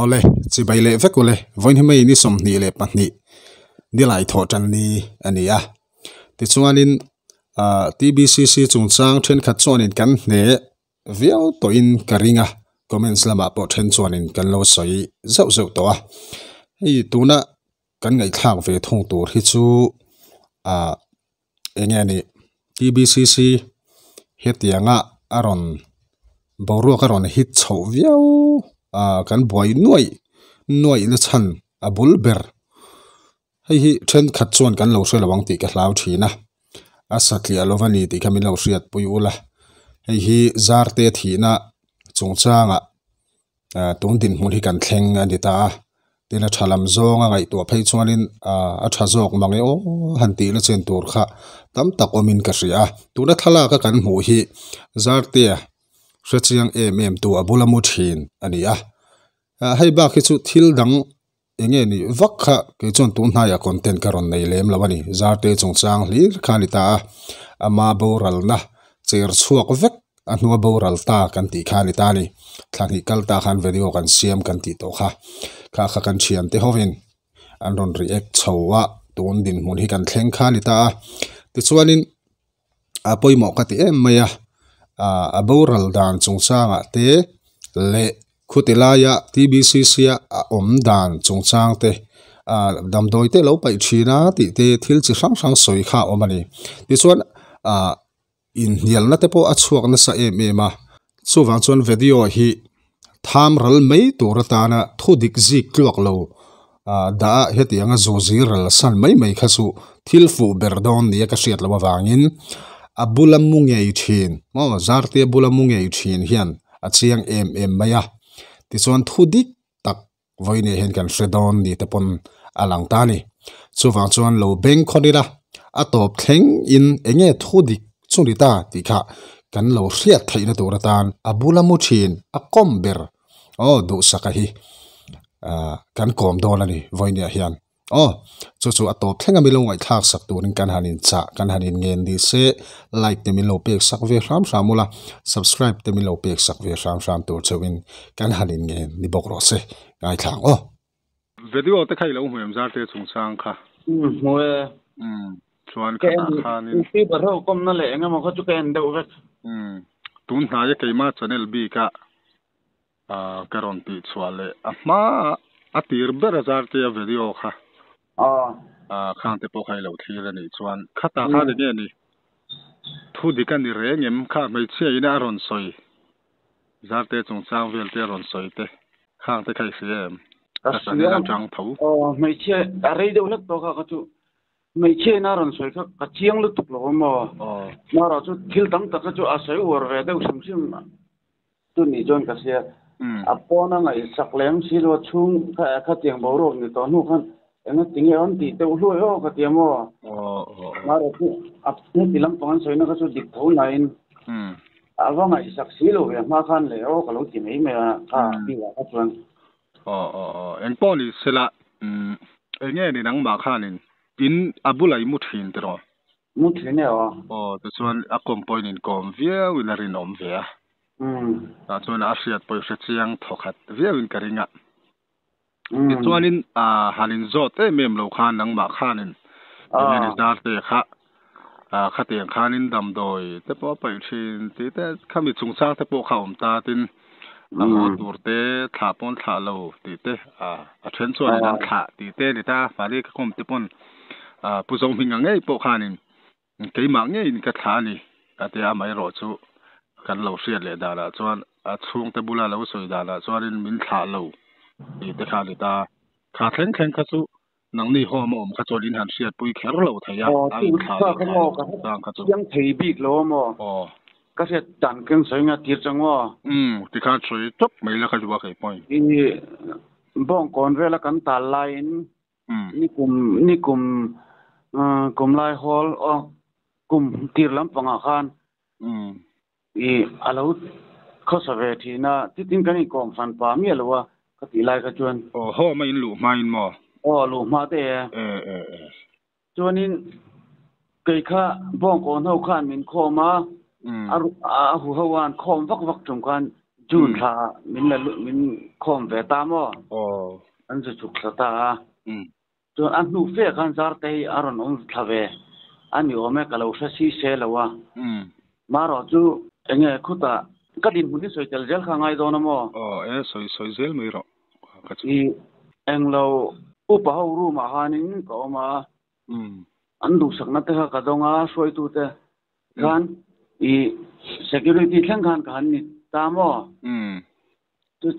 ole chi bai le vek ole voin hmei ni som ni le pahni dilai tho tan ni ania ti chuanin TBCC chungchang then khat chuanin kan hne viau to in karinga comments lama po then chuanin kan lo soi zau zau to a hei tuna kan ngai thlang ve thong tur hi chu engani TBCC hetianga aron boru karon hit chho viau kan boy noi na chan abul ber hei hi then khat chuan kan lo hre lawang ti ka hlau thina asatli alovani ti kami lo hriat pui ula hei hi zarte thina chungchanga tungdin mun hi kan thleng ani ta tina thalam zonga ngai to phei chuanin a tha jok mangi o hanti la chen tur kha tam tak omin ka ria tuna thala ka kan hmu hi zarte hrechiang tu abulamu thin ania hei ba khi chu thil dang enge ni vakha ke chon tu na ya content karon nei lem lawani zarte chungchang hlir khani ta ama boral na cher chuak vek anua boral ta kan ti khani ta ni thlangi kalta khan video kan siam kan ti to kha kan chian te hovin anron react chowa tun din mun hi kan thleng khani ta ti chuanin apoimo ka ti em maya aboral dan chungchanga te le khutilaya TBCC a dan chungchang te damdoi te lo pai thina ti te thil chi sang soi kha omani ti chuan in hial na te po achuak na sa ma chuwang chuan video hi tham ral mei turata na thudik zik klok lo da hetianga zoziral san mei khasu thilfu berdon ni ka hriat lawa wangin abulamungei thin mo zarte bulamungei thin hian achiang maya ti chuan thudik tak voine hen kan hredon ni te pon alang tani chuwang chuan lo beng khonira atop thleng in enge thudik chunita ti kha kan lo hriat thaina turatan abulamu thin akomber du sakahi kan kom dolani voine hian chu atop thlenga mi lo ngai thak sak turin kan hanin cha kan hanin ngen di se like te mi lo pek sak ve ram mula subscribe te mi lo pek sak ve ram tur chawin kan hanin ngen ni bok ro se ngai thang video te khai lo hmem zar te chungchang kha moe chuan khana khanin ti baro kom na le nga mo kha chu ken deu ve tun na ye keima channel b ka karon ti chwale ama atir ber zar te video kha khang te po khai lo thira ni chuan khata kha de nge ni thu dikan ni rengem kha mai che ina ron soi zarte chungchang vel te ron soi te khang te khai siam asani la chang tho mai che arei de ulak to kha chu mai che na ron soi kha ka chiang lu tuk lo mo na ra chu thil dang ta kha chu asai war ve de sim tu ni jon ka sia apona ngai saklem silo chung kha tiang bo ro ni to nu khan ena tinge on ti te ulo yo ka tiamo maro ku apne bilang pangan soina ka su dik tho lain awanga isak silo ya ma khan le ka lo ti mei me ka biwa ka chuan en poli sela enge ni nang ma khanin in abulai muthin te ro muthin ne to chuan a kom point in kom via winarin om via ta chuan a hriat poi hre chiang thokhat via win karinga chuanin halin zot mem lo khan nang ma khanin ni zar te kha khateng khanin damdoi te po pai thin ti te khami chungchang te po khaum ta tin turte thapon thalo ti te a then chuan an kha ti te ni ta mari ka kom te pon puzong hinga ngei po khanin keima ngei ni ka thani ate a mai ro chu kan lo hriat le dala chuan a chung te bula lo soi dala chuanin min thla lo ti te kha ni ta kha thleng kha chu nang ni hom kha cholin han hriat pui kher lo thaya ai kha chu yang thei bik lo mo ka se tan keng soinga tir changwa ti kha chui top mai la kha juwa kai point i bong kon vela kan ta line ni kum lai hol kum tir lam panga khan i alo kho sa ve thina tin kan i kom fan pa mi alwa ka ti lai ka chuan ho mai in lu mai in mo lu ma te chuanin kai kha bong kon ho khan min khoma hu hawan khom vak chung khan จูนท่ามินละมินคอมเวตามออันจะจุกสตาจนอันนูเฟกันซาร์เตยอารอนทาเวอันอยู่แม่กะเราซีเซลวะมารอจูเองคุตากะดินหุ่นที่สวยเจลข้างไงโดนมสวยเซลไม่รออีเองเราอุปหารูมาหานิงก็มาอันดูสักนัดเตะกะดงอาสวยตูเตกันอี security แข่งขันกันนี่ตาม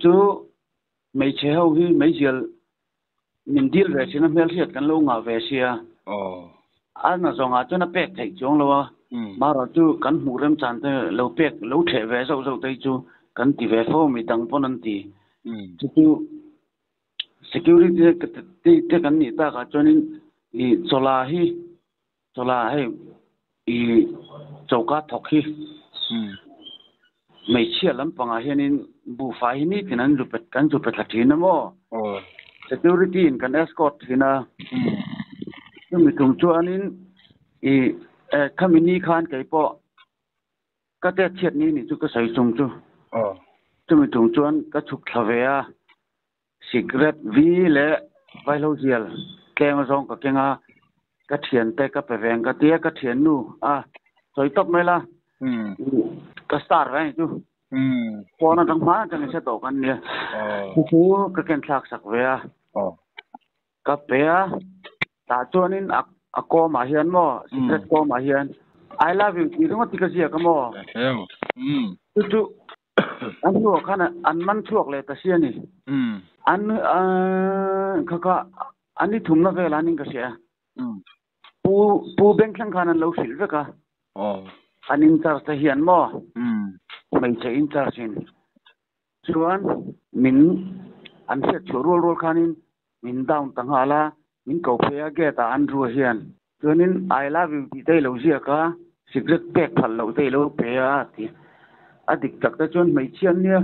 จู่ไม่เชื่อว่าไม่เชื่อมินดีลเวชินะเมลเสียกันลงอาเวเชียอันนั้นจงอาจจะนับเป็กไทยจงแล้วว่ามาเราจู่กันหูเริ่มจันเตเราเป็กเราเทเวสเอาไทยจู่กันที่เวฟมีตังปนันตีจู่ security เตกันนี่ตากาจนอีโซลาให้อีเจ้าก้าถกฮีไม่เชื่อลำปังอาเฮนินบูฟ้าหินี่ที่นั้นจุดเป็ดกันจุดเป็ดทัดทีนะโม่ security กัน escort ที่นะก็มีตรงจุดนี้อีข้ามินี่ขานไก่ปอก็แต่เทียดนี้นี่จุดก็ใส่ตรงจุดจะมีตรงจุดก็ฉุกทวีอาcigarette วีและไวโลเจียลแกงมาส่งกับแกงก็เทียนแต่ก็ไปแวงก็เตี้ยก็เทียนนู่สวยตบไหมล่ะก็สตาร์ทไว้จู่พอนั้นทั้งมาจังจะตกกันเนี่ยผู้ก็เกินฉากสักเวียก็เปียตาจวนนี้อากอมาเฮียนมั้งสิเกตกอมาเฮียน I love you ที่ต้องติดกระเสียกันมั้งจู่อันนี้ว่าขนาดอันมันช่วงเลยแต่เสียนี่อันก็อันนี้ทุ่มนักเวลานี่กระเสียผู้เบ่งแข่งขันนั้นเราสิลเวกะอันอินเตอร์เฮียนมั้งไม่ใช่อินเตอร์สินส่วนมินอันเสียชัวร์รัวๆคันมินดาวตั้งหาละมินเก่าเพียเกตอันรัวเฮียนส่วนนี้ I love you ที่ได้เราเสียกะสิเกตเป็กพันเราได้เราเพียที่อดีตจากแต่จนไม่เชื่อเนี่ย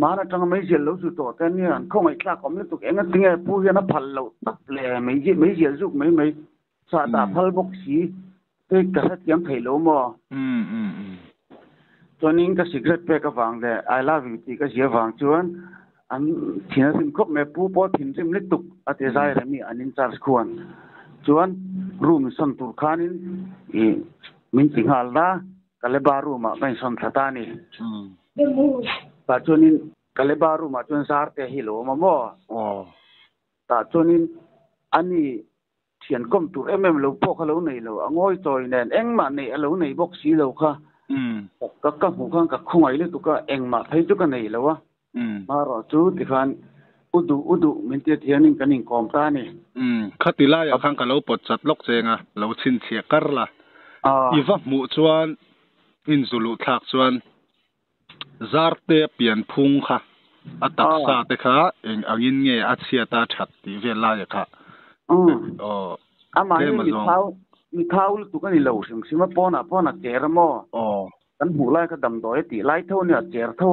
มาแล้วจังไม่เชื่อเราสุดโต่งแต่เนี่ยเขาไม่กล้าคอมเลยตุกเองก็ถึงไงผู้เฮียนพันเราตับเลยไม่เชื่อจุกไม่สาดาพัลบกสีได้กระสัดยังไผ่โลมตัวนี้ก็สิเกตเป็กก็ฟังเลย I love you ที่ก็เสียฟังจวนอันที่นั่นสิครบแม่ผู้ปอถิ่นสิมเล็กตุกอาทิตย์ใจเลยมีอันนี้จาร์ควรจวนรูมสันตุขานินมินสิงหาลนะกะเลบารูมาเป็นสันทตานีปัจจุบันกะเลบารูมาจนสาร์เตหิโลมาโม่ปัจจุบันอันนี้เทียนก้มตัวเราพวกเขาเราเนี่ยเราง่อยจอยเนี่ยเอ็งมาเนี่ยเราเนี่ยบอกสีเราค่ะก็หูข้างกับคุ้งไอ้เรื่องตัวก็เอ็งมาให้ตัวกันเนี่ยเราวะมารอจูที่คันอุดุมินเทียนิงกันนิงคอมตานี่ขัดติลายข้างกับเราปดจัดลกเจงเราชินเชียกัรละอีว่าหมู่ชวนอินสุลุทักชวนซาร์เตเปลี่ยนพุงค่ะอัตักซาเตค่ะเองอังยินเงยอัดเสียตาชัดที่เวลาค่ะมาให้มีเท้าตุกันนี่เราสิมาป้อนเจรมกันหูไล่ก็ดำดอยตีไล่เท่าเนี่ยเจรเท่า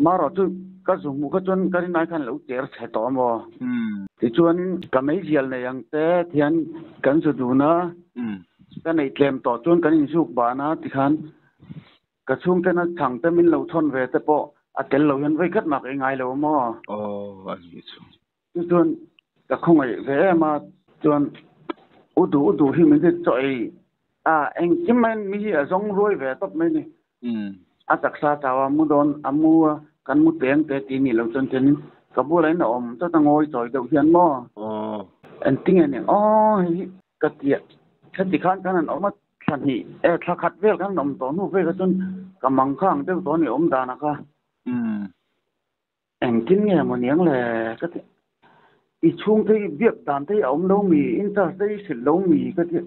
มารอจุก็สมมุก็จนกันนายคันเราเจรใช้ต่อมที่จวนก็ไม่เจียลในยังแต่เทียนกันสุดนะก็ในเกมต่อจนกันอินสุกบานะที่คันกระชุ่มแต่นั้นถังแต่มินเราทนเวแต่ปออาเตลเรายันไว้กัดมากยังไงเราอันนี้จวนก็คงไอ้เวมาจวนอุดุที่มันจะจ่อยเองจิมันมีสองรวยเวตบไม่นี่อาตักษาจาวมุดอนอามัวกันมุดเตียงแต่ทีนี่เราจนเจนกับบัวไรน่ะจะต้องงอยจ่อยเดียวเฮียนอันติ้งเนี่ยกระเทียชัดขันกันนั้นออกมาทันทีถ้าขัดเวลกันนมตัวนู้นเวลก็จนกำมังข้างเดี๋ยวตัวนี้ดานะคะเอ็งกินเนี่ยมันยังแหละก็อีช่วงที่เบียบดานที่ลงมีอินเตอร์ที่สิลงมีก็ที่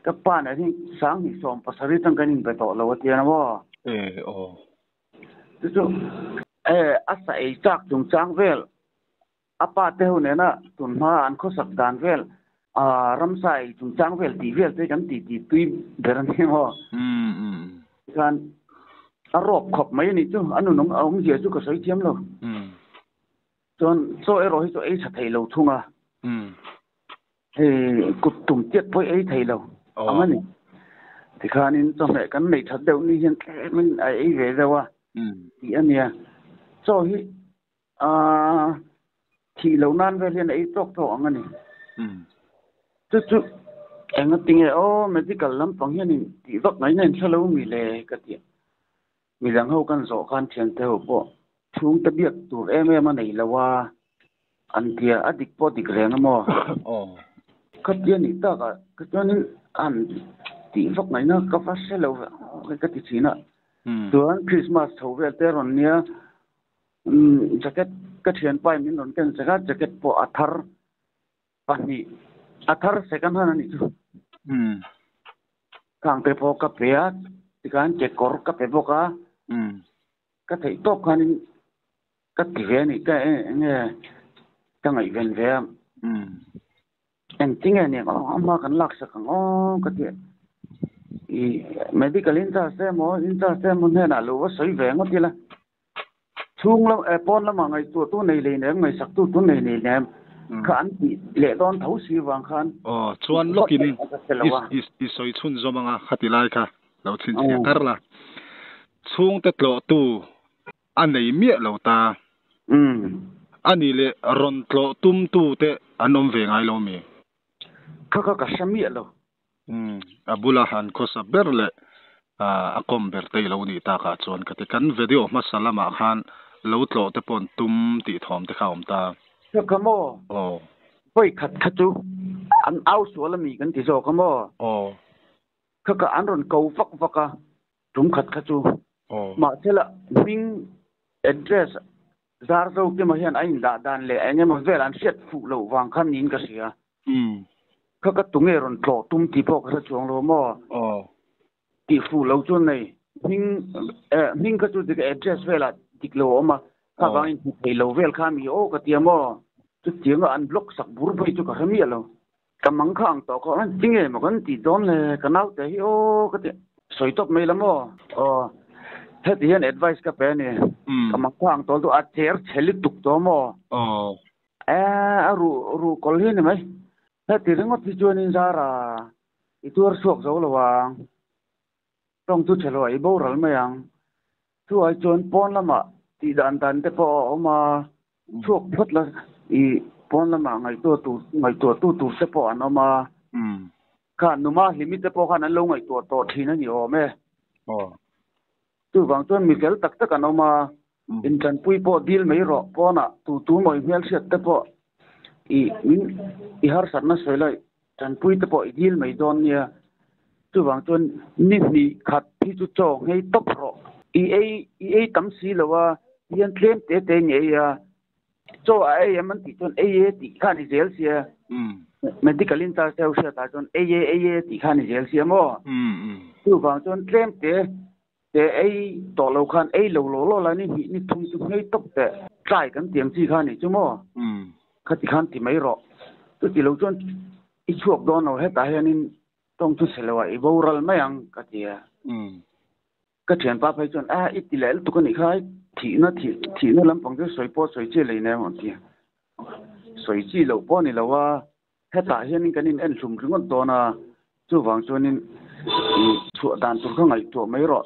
กับป้าเนี่ยที่สร้างที่สมภาษาที่ตั้งกันไปต่อเราเทียนว่าจู่อาศัยจากจงจางเวลอาป้าเท่าเนี่ยนะตุนมาอันเขาสักดานเวลรำไส้จงจางเวลตีเวลที่กันตีตุยเบรันนี่ว่าการอารมณ์ขบไม่นี่จู่อันนู้นน้องเอาเยอะจู่ก็ใส่เทียมเราจนโซ่รอให้ตัวชัดไทยเราทุ่งกุดตุ่มเจ็ดพอยไทยเราอันนี้ที่ข้านี่จำแม่กันในชัดเดียวนี่ยังมันไอ้เวลาว่า อีอันเนี้ยโซฮิที่เหล่านั้นเวลาไอ้ตกท้องอันนี้จุดเองก็ติงโอ้ไม่ได้กลับปังเฮียนี่ที่วักไหนเนี่ยถ้าเรามีเลยก็เดียมีหลังเขากันสอกันเทียนเท่าบ่ช่วงตะเบียกตัวมันไหนละว่าอันเดียอดิกปอดิกแรงมั้งก็เดียนี่ตาก็จนนี่อันที่วักไหนนะก็ฟังเสียแล้วก็ติดสินะตัวอันคริสต์มาสเท่าเวลาตอนเนี้ยแจ็คเก็ตก็เทียนไปมีนนกันแจ็คเก็ตพออัฐร์ปันนี่อัฐร์เซคันด์ฮันนี่ข้างไปพอกระเปียที่การเจ็กกอร์กระเปียพอกก็ถือตบคันก็ถือนี่ก็เนี่ยตั้งไอ้เวนเวียเอ็งจริงเนี่ยก็มากันลักสักอ๋อก็ถือmedical interest mo ne na lo soi ve ngo ti la chung lo pon la ma ngai tu nei le ne ngai sak tu nei ne khan ti le don thau si wang khan chuan lokin is soi chun zo manga khatilai kha lo chin chi tar la chung te tlo tu anei mi lo ta ani le ron tlo tum tu te anom ve ngai lo mi ka sami lo abula han ko sa berle akom berte lo ni ta ka chon ka te kan video masalama khan lo tlo te pon tum ti thom te khaom ta ka mo poi khat chu an au so la mi kan ti so ka mo ka an ron ko fak tum khat chu ma thela ming address zar zo ke ma hian ain da dan le enge ma velan set fu lo wang khan nin ka siaก็ตุงเรื่องโกรธตุ้มที่พวกเขาช่วงโลมอที่ฟูเราจนในหิงก็จุดที่ address เวลาติดโลมาถ้าบางทีให้เราเวลข้ามีโอ้ก็เตรียมว่าจุดเตรียมว่าอันบล็อกสักบุรุษไปจุดก็มีแล้วกำมังข้างต่อก็จริงเหรอมันก็ติดโดนเลยก็น่าแต่โอ้ก็เตรียมสวยตบไม่ละมั้งเฮ็ดเห็น advice กับเป็นเนี่ยกำมังข้างต่อตัวอาเจียร์เฉลิตุกตัวมั้งรู้คนเห็นไหมถ้าติดเรื่องที่จวนนินจาระอีตัวสวกเจ้าละวังต้องจุดเฉลยโบราณไม่ยังตัวไอ้จวนปอนละมาที่ดันแต่พอเอามาสวกพุทธละอีปอนละมาไงตัวตู้เสพอนเอามาข้านุมาลิมิตแต่พอข้านั้นลงไงตัวโตทีนั่นอยู่แม่ตัวบางจวนมีเกลตักกันเอามาอินจันปุยพอดีลไม่รอปอน่ะตู้ไม่เมียเสียแต่พออีหารสัตว์นั่นสวยเลยจันปุยตะปอยดีลไม่โดนเนี่ยจู่บางจนนี่ขัดที่จุดโจงให้ตบรออีตั้มสีเลยว่ายันเคลมเตะเนี่ยโจมันติดจนติข้านี่เจลเสียmedical interest เสียตาจนติข้านี่เจลเสียมั้งจู่บางจนเคลมเตะต่อเราคันโลแล้วนี่ทุ่งให้ตบแต่ใกล้กันเตรียมที่ข้านี่จู่มั้งขัดที่ขันที่ไม่รอตัวที่เราจนอีช่วงโดนเอาให้ตายนี่ต้องทุเสลวะอีโบราณไม่ยังก็เจียก็เถียนป้าไปจนอีติเลลตุกันอีกค่ะที่นั่นลำพังจะสวยปอสวยเจเลยเนี่ยมันเจียสวยจีเราปอนี่เราว่าให้ตายนี่กันนี่เอ็นสุ่มถึงกันตัวน่ะจู่ฟังจนนี่ชั่วด่านตัวข้างในตัวไม่รอ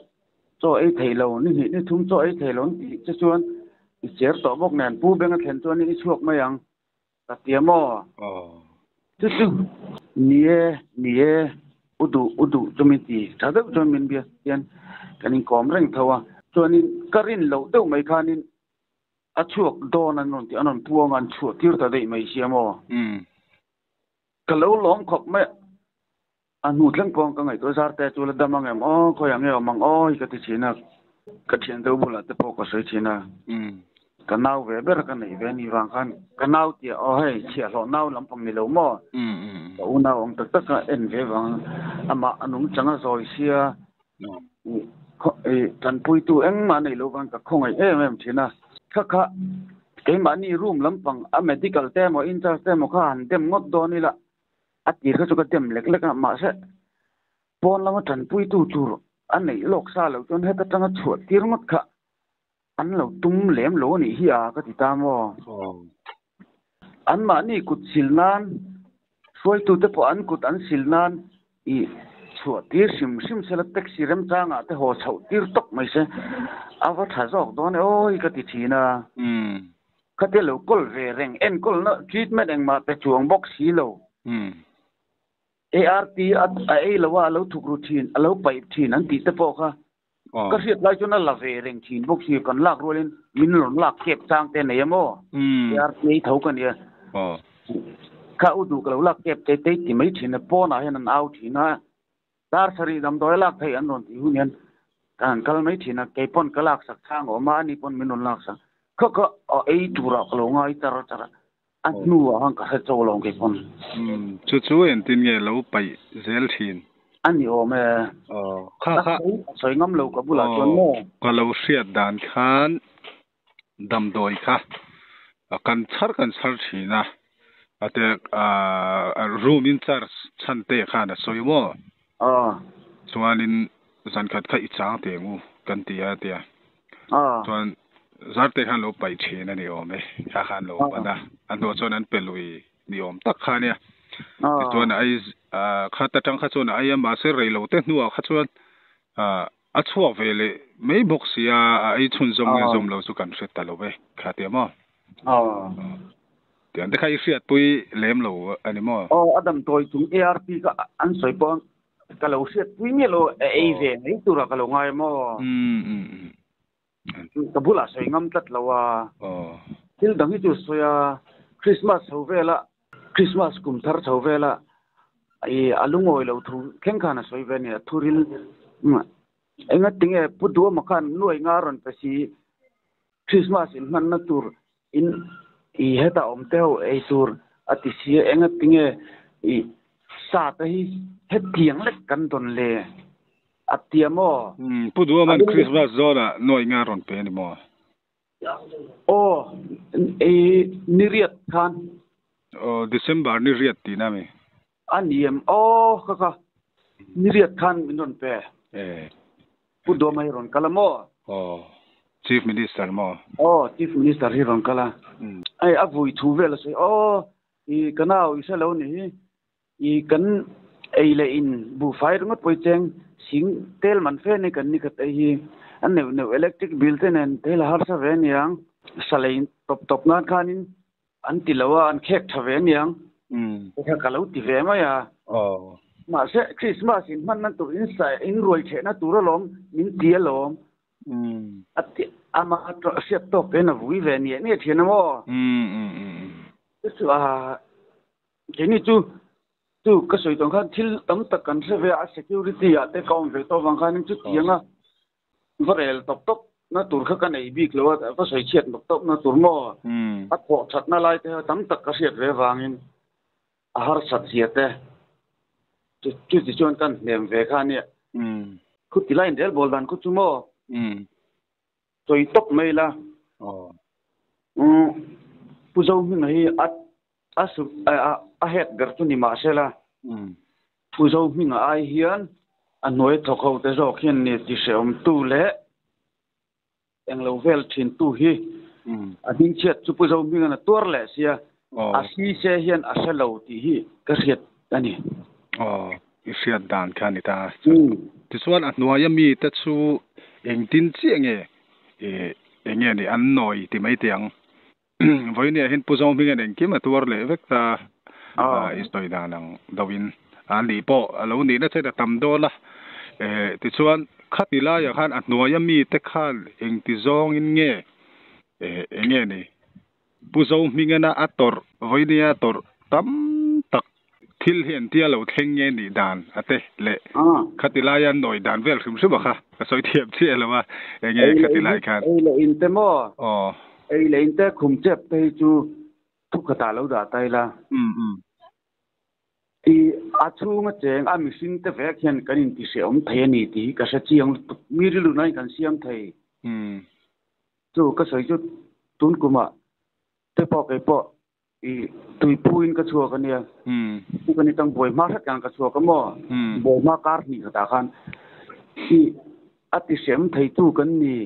จ่อไอ้ไทยเรานี่ทุ่มจ่อไอ้ไทยเราจะชวนเจียต่อบอกแนนปูเบงกันเห็นจนนี่ช่วงไม่ยังก็เตรียมจู่เนี่ยอุดุจมิตีถ้าเด็กจมินเบียยันกันนี่กอมเร่งทัวจนนี่กรินเราเด็กไม่ขานี่ช่วงโดนนั่นที่อันนั้นพวงอันช่วงที่เราได้ไม่เชื่อมั้งก็เราล้อมขบไม่อันนู้นเรื่องพวงกันไงตัวซาร์แต่ตัวละดำมังเอ็มก็ยังเงี้ยมังก็ติดชินะก็เชียนเดือบละแต่พวกก็สวยชินะกันเอาเวเบอร์กันนี่เวนี่ฟังกันกันเอาที่ให้เชี่ยหล่อเอาลำพังนี่เราหม้ออุ่นเอาองค์ตักก็เอ็นเวฟังมาอันนู้นจังก็ซอยเชียจันปุยตัวเอ็งมาในโลกันก็คงไอ้แม่ชินะค่ะไอ้มานี่รูมลำพังmedical เต็มอินเตอร์เต็มข้าหันเต็มงดโดนนี่ละอัดยี่ก็จะก็เต็มเล็กๆมาเสะปอนแล้วมาจันปุยตัวจูรอันนี้โลกซาแล้วจนให้ตัดจังก็ชวดที่รงดค่ะอันเราตุ้มเหลี่ยมโหลนี่เฮียก็ติดตามว่าอันมานี่กุดสิลนันช่วยตัวแต่พออันกุดอันสิลนันอีช ชัวตีซิมเสละแท็กซี่เริ่มจ้างแต่หัวเฉาตีตกไม่ใช่เอาว่าถ้าจอกตอนโอ้ยก็ติดทีนะก็เดี๋ยวก็เร่งเอ็นก็นะคิดไม่ได้มาแต่ช่วงบ็อกซี่เราART ไอ้ละว่าเราถูกรูทีนเราไปทีนั้นติดแต่พอค่ะก็เสียดายจนนั่นละเร่งทีนบ็อกซี่กันลากรัวเล่นมินหล่นลากเก็บจ้างแต่ไหนมั้งART เท่ากันเนี่ยข้าอุดุกเราลากเก็บแต่ที่ไม่ทีนะป้อนอะไรนั่นเอาทีนะดาร์สรีดำดอยลากไทยอันนั้นที่หุ่นยันการก็ไม่ทีนะเก็บป้อนก็ลากสักทางออกมานี่ป้อนมินหล่นลากสักก็ไอ้จุระก็ลงไอ้ตระอันนู้นหังก็จะโจลงเก็บป้อนจู่ๆเห็นตินเงี้ยเราไปเซลทีนอันนี้โอ้แม่ข้าสวยงามเราก็บุหรี่จนโม่ก็เราเสียดานขันดำดอยค่ะกันชาร์ทีนะแต่รูมินชาร์ชันเตะค่ะนะสวยมั้งส่วนนี้สันขัดข้าอิจฉาเตะงูกันเตียส่วนจัดเตะขันเราไปเชนนี่โอ้แม่ข้าขันเราปะนะอันตัวส่วนนั้นเป็นลุยนิยมตักขันเนี่ยส่วนไอ้ข้าตัดจังข้าส่วนไอ้ยังมาเสียเรื่องเราเต้นนัวข้าส่วนอัดชัวเวลไม่บอกเสียไอ้ชุนจงเราสุกันเสร็จตลอดเว้ยข้าเตียมั้งเดี๋ยวแต่ใครเสียตุยเล่มเราอันนี้มั้งอดัมตัวจุง ARP ก็อันสวยปองก็เราเสียตุยเนี่ยเราไอ้เวนี่ตัวเราก็เราง่ายมั้งก็บุหรี่สวยงามจัดเราว่าที่ดังที่จุดสวยคริสต์มาสเท่าเวลาคริสต์มาสกุมทาร์เท่าเวลาไอ้อาลุงโอยเราทูแข่งขันสวยเวเนี่ยทูริลไอ้งั้นถึงพูดดูมาขันหน่วยงานไปสิคริสต์มาสอินมันนั่นตัวอินอีเฮต้าอมเต้าไอ้ตัวอติเสียไอ้งั้นถึงอีสาดให้เฮ็ดเถียงเล็กกันตนเลยอัตเตียมอพูดดูมันคริสต์มาสโซน่ะหน่วยงานเป็นนี่มั้งโอ้ไอ้นิเรียดคันDecember นิเรียดตีนะมั้ยอันนี้ก็นิเรียดคันมินนเปพูดดูมาให้รอนกะละมอChief Minister มั้งChief Minister ให้รอนกะละไอ้อาวุยทูเวลสิอีกันเอาอีเสแล้วนี่อีกันไอ้เลอินบูไฟรงดไปแจงสิงเตลมันเฟนี่กันนี่ก็ไอ้อันเนี่ยอิเล็กทริกบิลเทนเตลหาร์ซะเวนี่ยังสเลนตบงานคันอันติลาวอันเค้กทเวนี่ยังถ้ากะลาวติเวมายามาเสคริสต์มาสมันนั่นตัวอินไซอินรวยเชนะตัวละลมมินเตียลมอัติอามาเสียตกเป็นวุยเวนี่เนี่ยเทียนมั้งตัวเจนี่จูก็สวยตรงข้างที่ตั้งแต่กันเสียเวอ security อ่ะแต่กองเวทตัวบางครั้งจุดยังอ่ะก็เรลตบน่าตัวเขากันไอ้บิ๊กเลยว่าก็สวยเฉียดตบน่าตัวมั่วอัดพอชัดน่าไล่แต่ตั้งแต่ก็เสียเววางอินอาหารสัตว์เสียแต่จุดที่ชวนกันเนี่ยเวข้าเนี่ยคุณที่ไล่เดี๋ยวบอลดันคุณจุ่มสวยตบไม่ละผู้ชมนี่อัดอาเฮ็ดเกิดตุนี่มาเสละผู้ชมมีงาเฮียนอันน้อยทอกเขาแต่จอกเฮียนเนี่ยที่เสียมตู้เละเอ็งเราเวลชินตู้ฮีอันนี้เช็ดจุผู้ชมมีงานตัวเละเสียอาศีเสียเฮียนอาเสลาที่ฮีก็เสียดอันนี้เสียดานกันนี่ตาที่ส่วนอันน้อยยังมีแต่ชูเอ็งตินเสียงเอ็งนี่อันน้อยที่ไม่เตียงวันนี้เห็นผู้ชมมีงานเอ็งคิดมาตัวเละเวกตาistoi da nang dawin ali po alo ni na cheda tam do la ti chuan khatila ya khan atnuaya mi te khan eng ti zong in nge nge ni puzo mingana ator voinia tor tam tak thil hen tia lo thleng nge ni dan ate le khatila ya noi dan vel khum su ba kha soi thiep che la wa nge khatila khan le in te mo le in te khum chep te chu thu khata lo da tai laอาชูมาเจงอามิสินแต่แวกเห็นกันอินติเสียมไทยนี่ดีก็เสียงมีริลุนัยกันเสียงไทยจู่ก็ใส่จุดตุนกุมะแต่พอไปพอตุยปูอินก็ชัวกันเนี่ยที่กันนี่ต้องบ่อยมากทักอย่างก็ชัวกันมั่วบ่อยมากการนี่ก็ตากันอาติเสียมไทยตู้กันนี่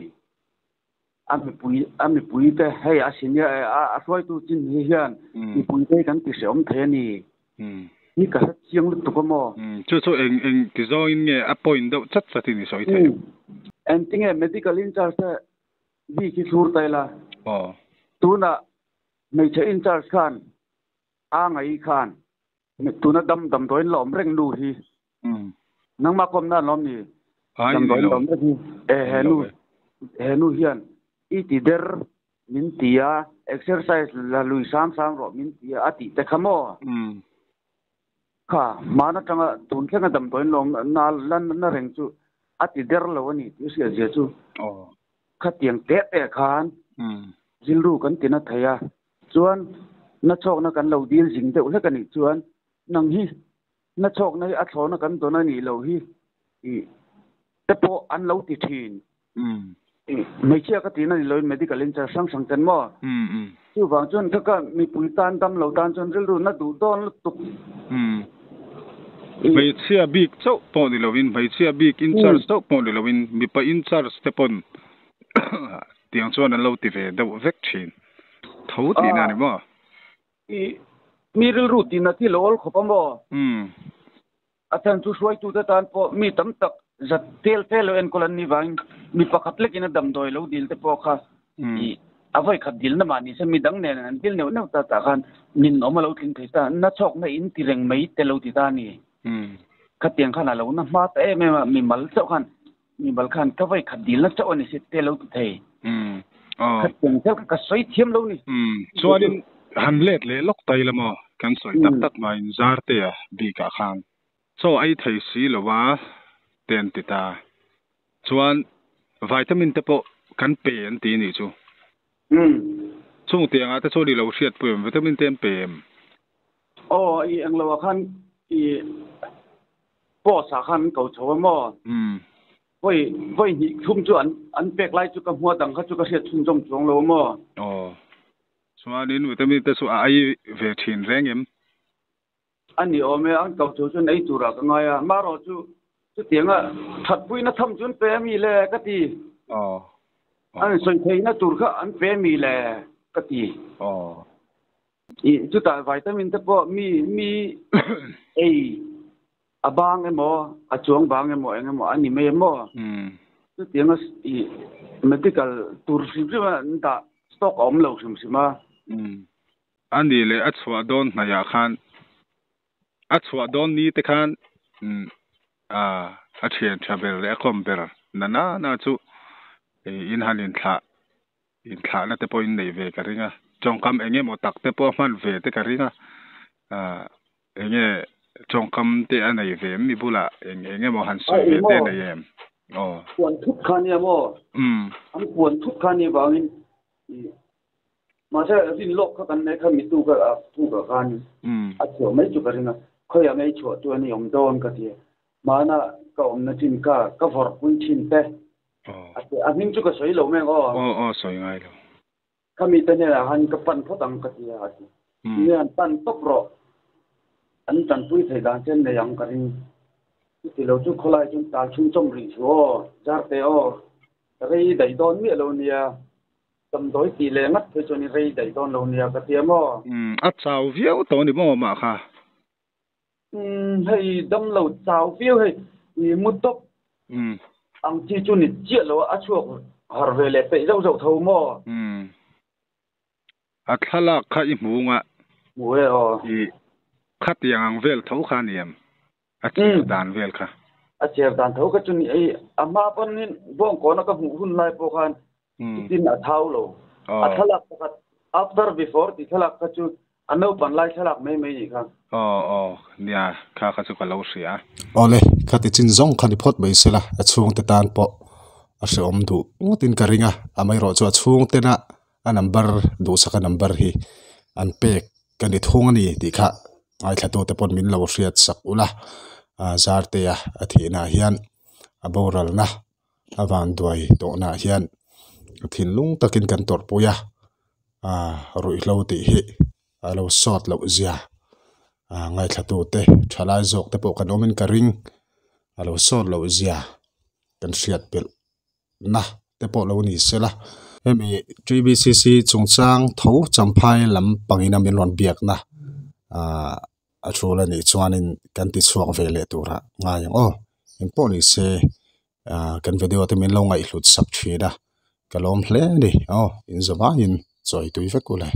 อามิปุยแต่ให้อาศินเนี่ยอาช่วยตู้จินเฮียนมีปุยได้กันติเสียมไทยนี่ นี่ก็เชียงลึกตุกมอจู่ๆเองที่จอยเนี่ยอพอยน์ชัดๆที่นี่สอยเท่เอ็นติงเมดิคอลอินชาร์จบีคิสูร์ไตล่ะตูน่ะไม่ใช่อินชาร์จคันไงคันตูน่ะดำตัวหลอมเร่งดูทีนังมากรมนั่นล้อมนี่ดำตัวหลอมเร่งทีเฮนูเฮียนอีติเดอร์มินตียาเอ็กซ์ไซส์ละลุย3รอบมินตียาอติแต่ขโมค่ะมานะจังตุนแค่ดำตัวหลอมนั่นเร่งจูอติเดอร์แล้วนี่ที่เสียเสียจูขัดเตียงเตะคานจิลรูกันตินัทยาจวนนักโชคนักกันเราดีลสิงเตอุลกันนี่จวนนังฮีนักโชคนักอัศวนักกันตัวนั้นนี่เราฮีแต่พออันเราติดทีนไม่เชื่อก็ตีนั่นเลยไม่ได้กันเล่นจะสังกันมั่วจู่บางจนถ้าก็มีปุ๋ยตานดำเราตานจนจิลรูนัดดูดอนลุกไม่เชื่อบิ๊กเจ้าปอนดิลวินไม่เชื่อบิ๊กอินชาร์จเจ้าปอนดิลวินมีไปอินชาร์จเตปอนเตียงส่วนนั้นเราติดเดาเวกชินทูตีนั่นมั้งมีรูตีนที่โลลขบมั้งอาจารย์ช่วยตัวตานพอมีตั้มตักจัดเทลเอ็นคนนี้วันมีปากเล็กอินดำโดยเราดิลแต่พอค่ะเอาไว้ขัดดิลน้ำมันนี่ฉันมีดังเนี่ยดิลเนี่ยตากันนินออกมาเราทิ้งที่ตานักชกในอินที่เร่งไม่แต่เราที่ตานี่ขัดเตียงขนาดเรานะมาแต่ไม่มีมัลเจ้ากันมีบัลคันก็ไว้ขัดดิลแล้วเจ้าอันนี้เสร็จแต่เราที่เทขัดเตียงเจ้าก็สวยเทียมเรานี่ส่วนนี้ฮันเล็ดเลยล็อกไตละมั้งกันสวยตัดมาอินซาร์เตียบีกะข้างส่วนไอ้ไทยสีหรือว่าเตียนติตาส่วนวิตามินเตปกันเปย์อันตีนี่จู่ช่วงเตียงอาจจะช่วยเราเสียดเปลี่ยนวิตามินเต็มเปย์อ๋ออีอังเราคันอีปอสาคันเก่าโฉมมั้งไว้ชุ่มจวนอันเป็กไล่จุกหัวดังเขาจุกเสียชุ่มจมจงเรามั้งอ๋อส่วนนี้วิตามินเตส่วนไอเวทีนแรงยังอันนี้อ๋อไม่อันเก่าโฉจนไอจุระก็ไงอ่ะมารอจู่เตียงอ่ะถัดปุ้ยน่ะทำจนเปมีเลยก็ตีอันส่วนเทน่ะจุระอันเปมีเลยก็ตีอีจุดแต่วิตามินเตปมีเอบางไอ้หมอจวงบางไอ้หมออันนี้ไม่หมอจุดเตียงอ่ะอี medical ตัวสิ่งที่มันด่าสต็อกอมเหลวสิ่งมาอันนี้เลยอัศวดอนนายขันอัศวดอนนี้แต่ขันอาเชียนชาเบลเล่คอมเบลน่าจู่อินฮันอินท่านั่นแต่พออินในเวกันริงะจงคำเองหมดตักแต่พอมันเวแต่กันริงะเองจงคำแต่อันในเวมีบุละเองหมดหันสวยเวแต่ในเองควรทุกคันเนี่ยมั้งอันควรทุกคันเนี่ยบางทีมาใช่สินโลกเขากันในเขามีตู้กับกันอาเฉียวไม่จุกันริงะเขาอยากให้ชัวตัวนี้อมโดนกันทีมานะก็อมนั่นจินก็ฟอร์กุนชินเต้อันนี้จุก็สวยหลงแม่ก็สวยง่ายเลยเขามีแต่เนี่ยหันกับปั้นพอตังกันทีเนี่ยปั้นตกรออันตันปุ้ยใส่ดานเช่นในยังกันที่เราจุกขลายจนตาชุ่มจมริชัวจาร์เตอแต่ไอ้ได้ตอนเมื่อเราเนี่ยตำโดยตีแรงนัดคือจนไอ้ได้ตอนเราเนี่ยก็เตรียมอัดสาวเฟี้ยวตอนนี้มั่วมาค่ะให้ดำเราสาวเฟี้ยวให้มุดตบอังที่จุนี่เจี๊ยเราอัดช่วงหาเวลาไปเราเท่ามั่วอัดทลักข้าอิมูงะหมูอีขัดยังเวลเท่าขานี่ยมอาเจียดานเวลค่ะอาเจียดานเท่าก็จุนี่ไอ้อามาปนนี่บ้องก่อนก็หุ่นลายพวกกันที่น่าเท่าเราอัดทลักก็ after before ที่ทลักก็จุอันนู้นปันลายทลักไม่ครับเนี่ยข้าก็สุกเล่าเสียเลยข้าติดจินซงขันพอดไปเสียละช่วงแต่ตานปออาเสียอมดูตินการิงะอาไม่รอจวดช่วงเตนะอันนัมเบอร์ดูสักนัมเบอร์ฮีอันเป็กกันดิทุ่งนี่ดีค่ะไอ้ถ้าตัวแต่ปนมินเราเสียดสักอุละจาร์เตียอาทินาเฮียนบอรัลนะวันด้วยตัวนาเฮียนทินลุงตะกินกันตัวปุยะรุ่ยเราตีฮีเราสอดเราเสียไงถ้าตัวเตะชาลายจกแต่ปกันโอมินการิงเราสอดเราเสียกันเสียดเปิลนะแต่ปเรานี่เสียละมี GBCC จงจ้างทูจำพายลำปังอินามินวันเบียกนะ athula ni chuanin kan ti chuak vele tura nga yang in poni se kan video te min lo ngai hlut sak thida kalom hle ni in zama in choi tui vekule